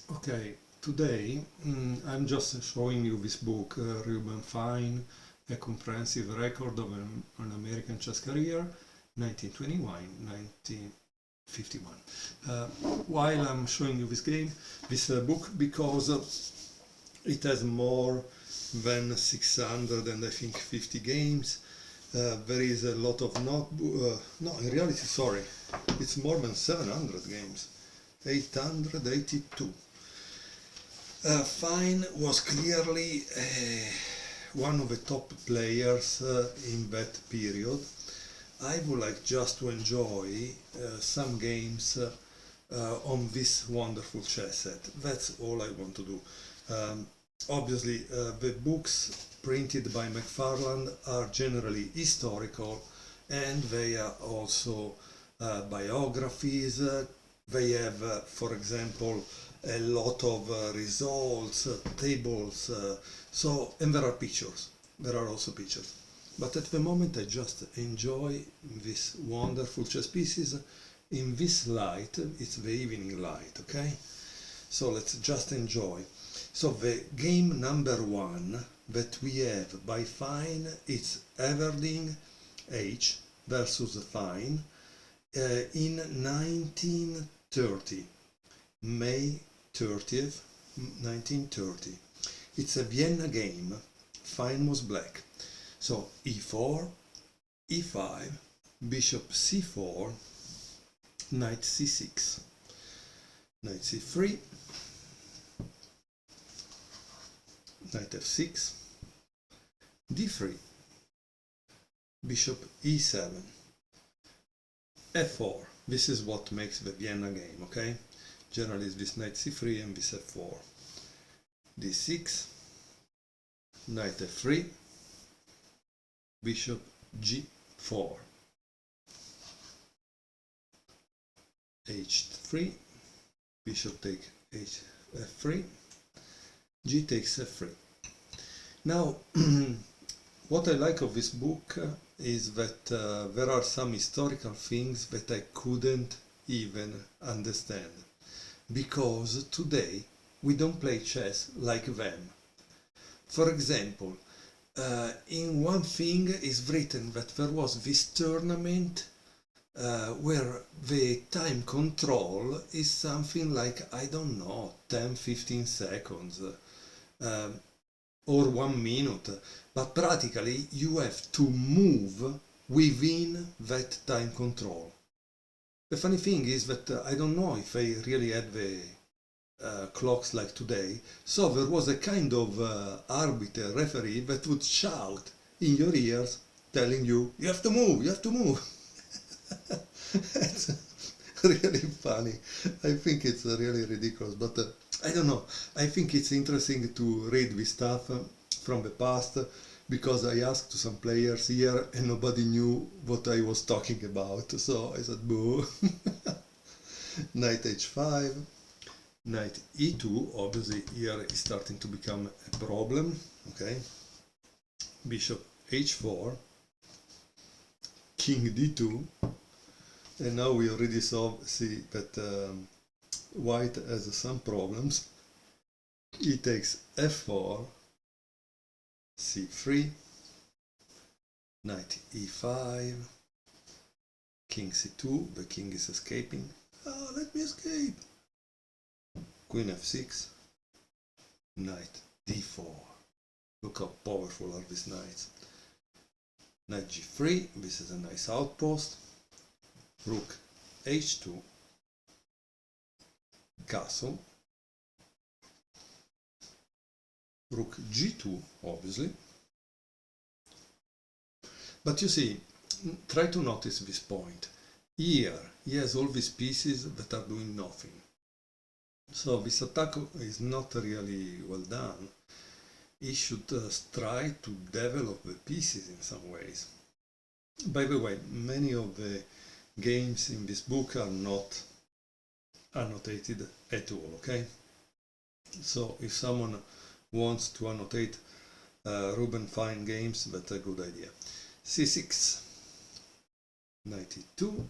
Okay, today I'm just showing you this book, Reuben Fine, A Comprehensive Record of an American Chess Career, 1921. While I'm showing you this book, because it has more than 600 and I think 50 games. There is a lot of no, in reality, sorry, it's more than 700 games, 882. Fine was clearly one of the top players in that period. I would like just to enjoy some games on this wonderful chess set. That's all I want to do. Obviously, the books printed by McFarland are generally historical, and they are also biographies. They have, for example, a lot of results, tables, and there are pictures. There are also pictures. But at the moment I just enjoy these wonderful chess pieces in this light. It's the evening light, okay? So let's just enjoy. So the game number one that we have by Fine, it's Everding H versus Fine in 1930, May 30th, 1930. It's a Vienna game. Fine was black. So e4, e5, bishop c4, knight c6, knight c3, knight f6, d3, bishop e7, f4. This is what makes the Vienna game, okay? Generally it's this knight c3 and this f4, d6, knight f3, bishop g4, h3, bishop take f3, g takes f3. Now, what I like of this book is that there are some historical things that I couldn't even understand, because today we don't play chess like them. For example, in one thing is written that there was this tournament where the time control is something like, I don't know, 10-15 seconds or 1 minute, but practically you have to move within that time control. The funny thing is that I don't know if they really had the clocks like today, so there was a kind of arbiter, referee, that would shout in your ears telling you, you have to move, you have to move. It's really funny. I think it's really ridiculous, but I don't know. I think it's interesting to read this stuff from the past, because I asked to some players here and nobody knew what I was talking about, so I said boo. Knight h5, knight e2, obviously here is starting to become a problem, okay? Bishop h4, king d2, and now we already see that white has some problems. He takes f4, c3, knight e5, king c2, the king is escaping. Oh, let me escape! Queen f6, knight d4. Look how powerful are these knights. Knight g3, this is a nice outpost. Rook h2, castle. Rook g2, obviously. But you see, try to notice this point. Here, he has all these pieces that are doing nothing. So this attack is not really well done. He should try to develop the pieces in some ways. By the way, many of the games in this book are not annotated at all, okay? So if someone wants to annotate Reuben Fine games, that's a good idea. c6, knight e2,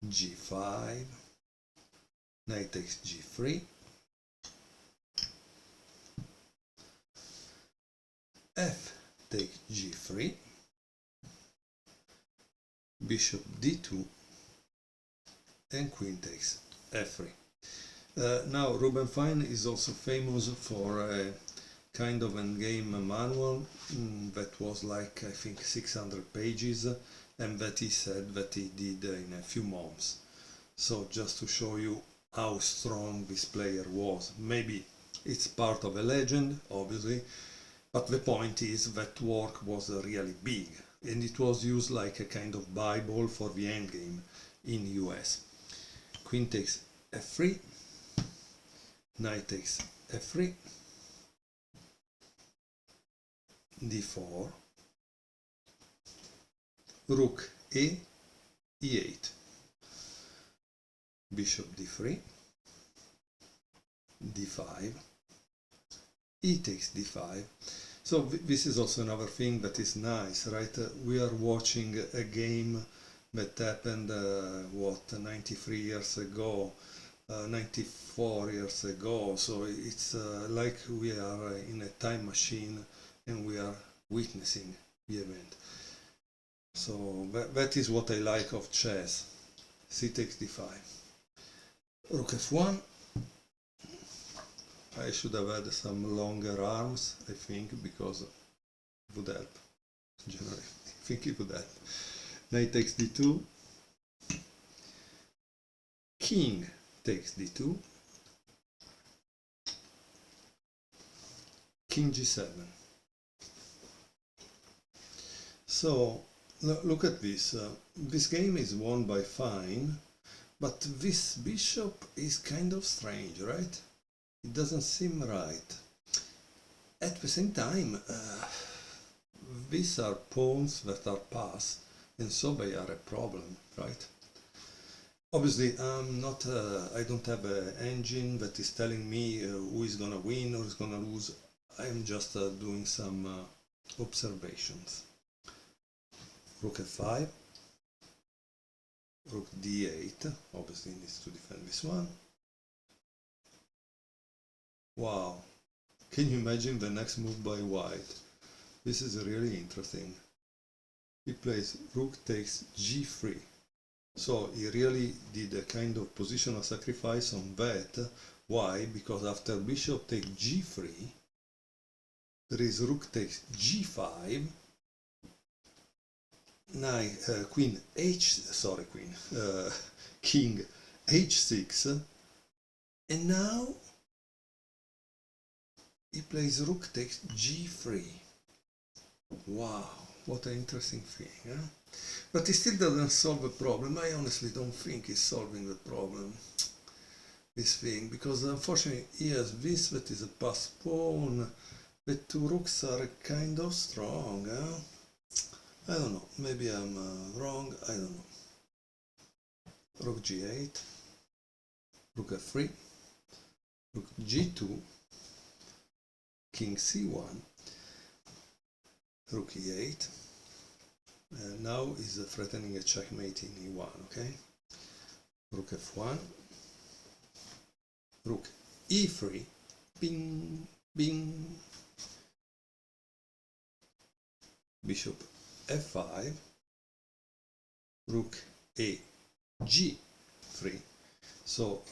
g5, knight takes g3, f takes g3, bishop d2, and queen takes f3. Now Reuben Fine is also famous for a kind of endgame manual that was like, I think, 600 pages, and that he said that he did in a few months. So just to show you how strong this player was. Maybe it's part of a legend, obviously, but the point is that work was really big, and it was used like a kind of Bible for the endgame in US. Queen takes f3, knight takes f3, d4, rook a, e8, bishop d3, d5, e takes d5. So this is also another thing that is nice, right? We are watching a game that happened, 93 years ago, 94 years ago, so it's like we are in a time machine and we are witnessing the event. So that is what I like of chess. C takes d5. Rook f1. I should have had some longer arms, I think, because it would help. Generally, I think it would help. Knight takes d2. King takes d2. King g7. So look at this. This game is won by Fine, but this bishop is kind of strange, right? It doesn't seem right. At the same time, these are pawns that are passed, and so they are a problem, right? Obviously, I don't have an engine that is telling me who is gonna win or is gonna lose. I am just doing some observations. Rook f5, rook d8, obviously needs to defend this one. Wow, can you imagine the next move by white? This is really interesting. He plays rook takes g3. So he really did a kind of positional sacrifice on that. Why? Because after bishop takes g3, there is rook takes g5, king h6, and now he plays rook takes g3. Wow, what an interesting thing, huh? But he still doesn't solve the problem. I honestly don't think he's solving the problem, this thing, because unfortunately he has this that is a pass pawn. The two rooks are kind of strong, huh? I don't know, maybe I'm wrong, I don't know. Rook g8, rook f3, rook g2, king c1, rook e8, now is threatening a checkmate in e1, okay? Rook f1, rook e3, bing, bing, bishop f5, rook a g3. So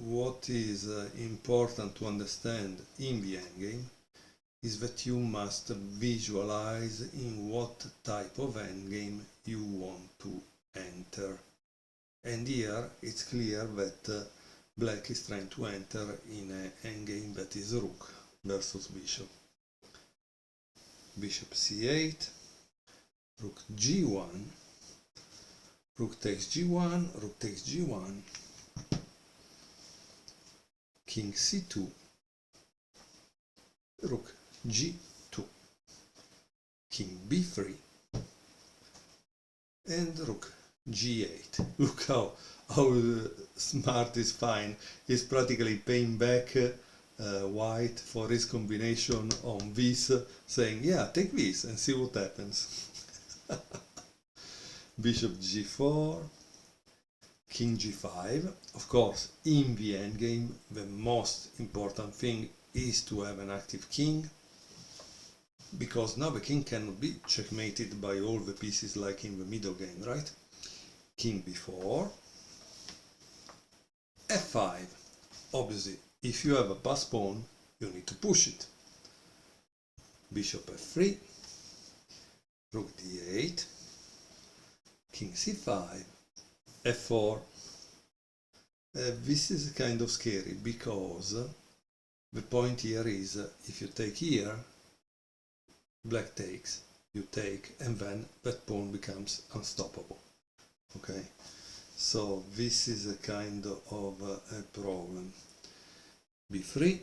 what is important to understand in the endgame is that you must visualize in what type of endgame you want to enter. And here it's clear that black is trying to enter in an endgame that is rook versus bishop. Bishop c8, rook g1, rook takes g1, rook takes g1, king c2, rook g2, king b3, and rook g8. Look how smart is Fine. He's practically paying back white for his combination on this, saying, yeah, take this and see what happens. Bishop g4, king g5. Of course, in the endgame, the most important thing is to have an active king, because now the king cannot be checkmated by all the pieces like in the middle game, right? King b4, f5. Obviously, if you have a pass pawn, you need to push it. Bishop f3, rook d8, king c5, f4. This is kind of scary, because the point here is, if you take here, black takes, you take, and then that pawn becomes unstoppable. Okay, so this is a kind of a problem. b3,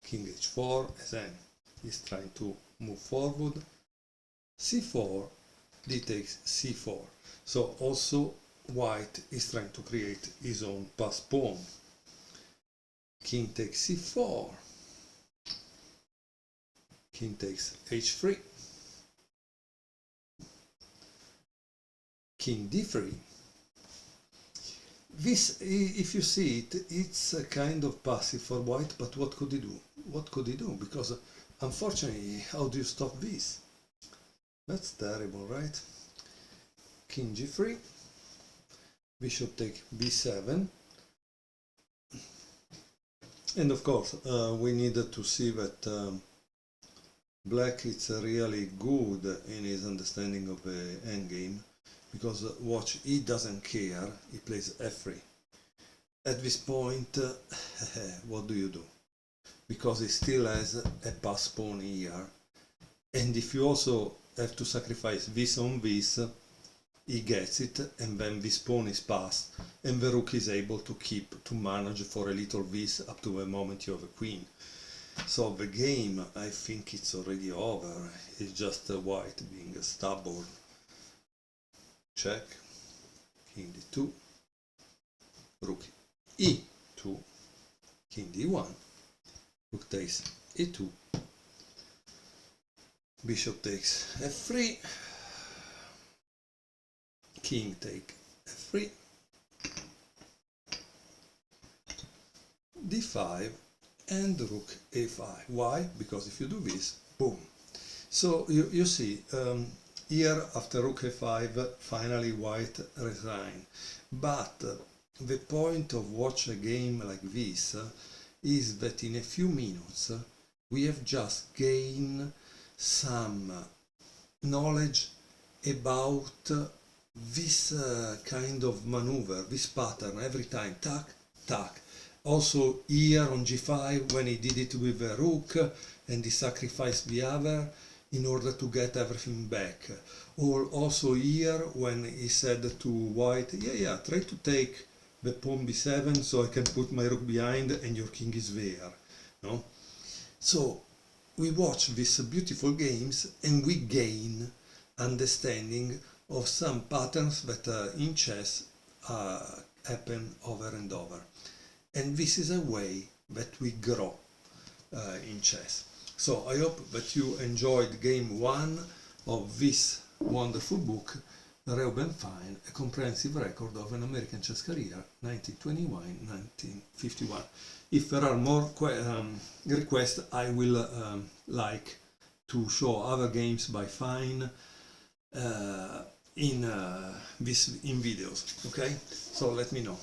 king h4, again is trying to move forward. c4, d takes c4. So also white is trying to create his own pass pawn. King takes c4, king takes h3, king d3. This, if you see it, it's a kind of passive for white, but what could he do? What could he do? Because unfortunately, how do you stop this? That's terrible, right? King g3, bishop take b7, and of course we needed to see that black is really good in his understanding of the endgame, because watch, he doesn't care, he plays f3. At this point, what do you do? Because he still has a pass pawn here, and if you also have to sacrifice this on this, he gets it, and then this pawn is passed, and the rook is able to manage for a little this up to the moment you have a queen. So the game, I think it's already over. It's just white being stubborn. Check, king d2, rook e2, king d1, rook takes e2, bishop takes f3, king take f3, d5, and rook a5. Why? Because if you do this, boom. So you see, here after rook a5, finally white resigned. But the point of watch a game like this is that in a few minutes we have just gained some knowledge about this kind of maneuver, this pattern, every time, tack, tack. Also here on g5, when he did it with the rook and he sacrificed the other in order to get everything back. Or also here when he said to white, yeah, try to take the pawn b7 so I can put my rook behind and your king is there. No? So we watch these beautiful games and we gain understanding of some patterns that in chess happen over and over. And this is a way that we grow in chess. So I hope that you enjoyed game 1 of this wonderful book, Reuben Fine, A Comprehensive Record of an American Chess Career, 1921-1951. If there are more requests, I will like to show other games by Fine in videos, okay? So let me know.